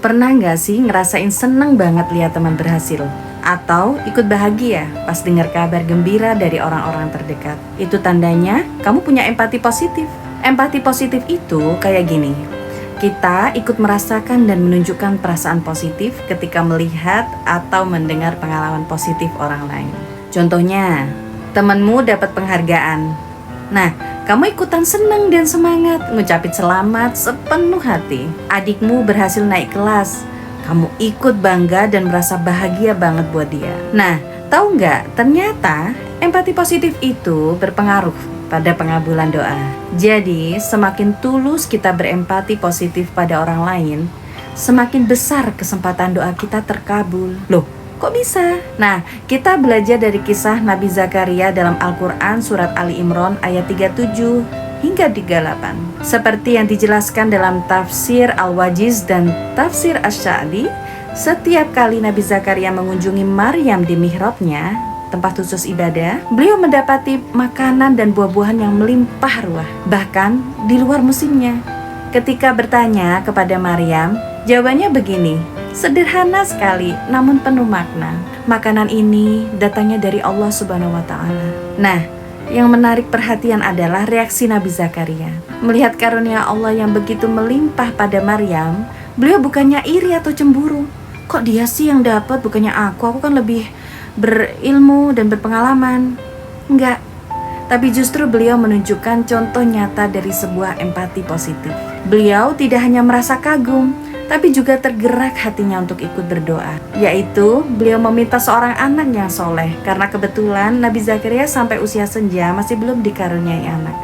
Pernah nggak sih ngerasain seneng banget lihat teman berhasil? Atau ikut bahagia pas dengar kabar gembira dari orang-orang terdekat? Itu tandanya kamu punya empati positif. Empati positif itu kayak gini. Kita ikut merasakan dan menunjukkan perasaan positif ketika melihat atau mendengar pengalaman positif orang lain. Contohnya, temanmu dapat penghargaan. Nah, kamu ikutan seneng dan semangat, ngucapin selamat sepenuh hati. Adikmu berhasil naik kelas, kamu ikut bangga dan merasa bahagia banget buat dia. Nah, tahu nggak? Ternyata empati positif itu berpengaruh pada pengabulan doa. Jadi, semakin tulus kita berempati positif pada orang lain, semakin besar kesempatan doa kita terkabul. Loh, kok bisa? Nah, kita belajar dari kisah Nabi Zakaria dalam Al-Quran surat Ali Imran ayat 37 hingga 38. Seperti yang dijelaskan dalam tafsir Al-Wajiz dan tafsir Asy-Sya'di, setiap kali Nabi Zakaria mengunjungi Maryam di mihrabnya, tempat khusus ibadah, beliau mendapati makanan dan buah-buahan yang melimpah ruah, bahkan di luar musimnya. Ketika bertanya kepada Maryam, jawabannya begini, sederhana sekali namun penuh makna. Makanan ini datangnya dari Allah Subhanahu wa Ta'ala. Nah, yang menarik perhatian adalah reaksi Nabi Zakaria. Melihat karunia Allah yang begitu melimpah pada Maryam, beliau bukannya iri atau cemburu. Kok dia sih yang dapat, bukannya aku kan lebih berilmu dan berpengalaman. Enggak. Tapi justru beliau menunjukkan contoh nyata dari sebuah empati positif. Beliau tidak hanya merasa kagum, tapi juga tergerak hatinya untuk ikut berdoa. Yaitu, beliau meminta seorang anak yang soleh, karena kebetulan Nabi Zakaria sampai usia senja masih belum dikaruniai anak.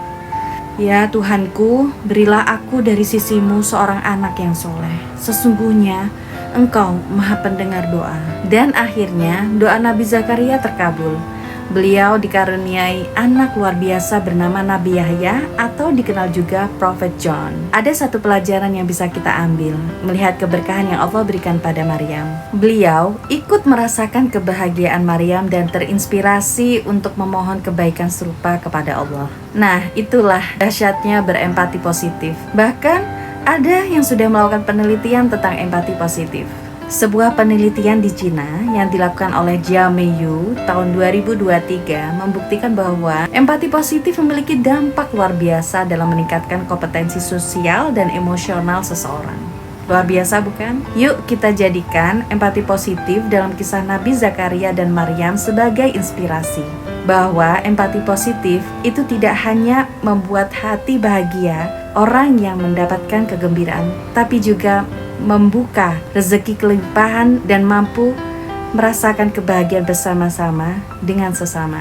Ya Tuhanku, berilah aku dari sisimu seorang anak yang soleh. Sesungguhnya, Engkau maha pendengar doa. Dan akhirnya, doa Nabi Zakaria terkabul. Beliau dikaruniai anak luar biasa bernama Nabi Yahya atau dikenal juga Prophet John. Ada satu pelajaran yang bisa kita ambil melihat keberkahan yang Allah berikan pada Maryam. Beliau ikut merasakan kebahagiaan Maryam dan terinspirasi untuk memohon kebaikan serupa kepada Allah. Nah, itulah dahsyatnya berempati positif. Bahkan ada yang sudah melakukan penelitian tentang empati positif. Sebuah penelitian di Cina yang dilakukan oleh Jia Meiyu tahun 2023 membuktikan bahwa empati positif memiliki dampak luar biasa dalam meningkatkan kompetensi sosial dan emosional seseorang. Luar biasa bukan? Yuk kita jadikan empati positif dalam kisah Nabi Zakaria dan Maryam sebagai inspirasi. Bahwa empati positif itu tidak hanya membuat hati bahagia orang yang mendapatkan kegembiraan, tapi juga membuka rezeki kelimpahan dan mampu merasakan kebahagiaan bersama-sama dengan sesama.